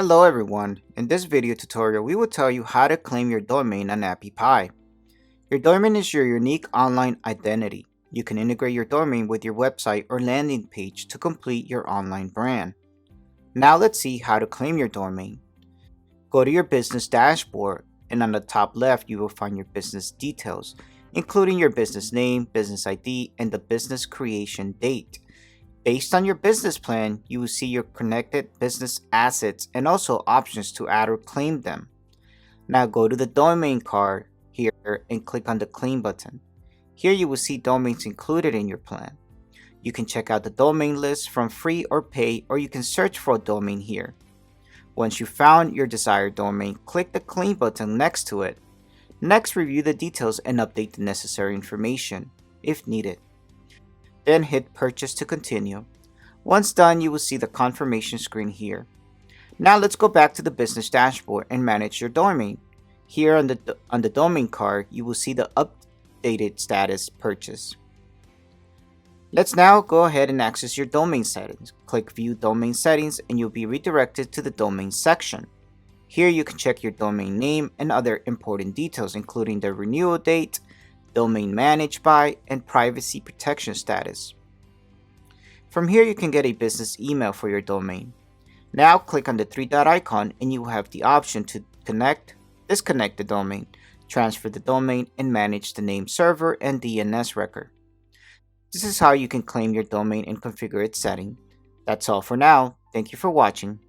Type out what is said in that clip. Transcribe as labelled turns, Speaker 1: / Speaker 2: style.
Speaker 1: Hello everyone, in this video tutorial we will tell you how to claim your domain on Appy Pie. Your domain is your unique online identity. You can integrate your domain with your website or landing page to complete your online brand. Now let's see how to claim your domain. Go to your business dashboard and on the top left you will find your business details, including your business name, business ID, and the business creation date. Based on your business plan, you will see your connected business assets and also options to add or claim them. Now go to the domain card here and click on the claim button. Here you will see domains included in your plan. You can check out the domain list from free or pay, or you can search for a domain here. Once you found your desired domain, click the claim button next to it. Next, review the details and update the necessary information if needed. Then hit purchase to continue. Once done, you will see the confirmation screen here. Now let's go back to the business dashboard and manage your domain. Here on the domain card, you will see the updated status purchase. Let's now go ahead and access your domain settings. Click view domain settings and you'll be redirected to the domain section. Here you can check your domain name and other important details, including the renewal date, domain managed by, and privacy protection status. From here you can get a business email for your domain. Now click on the three-dot icon and you will have the option to disconnect the domain, transfer the domain, and manage the name server and DNS record. This is how you can claim your domain and configure its setting. That's all for now. Thank you for watching.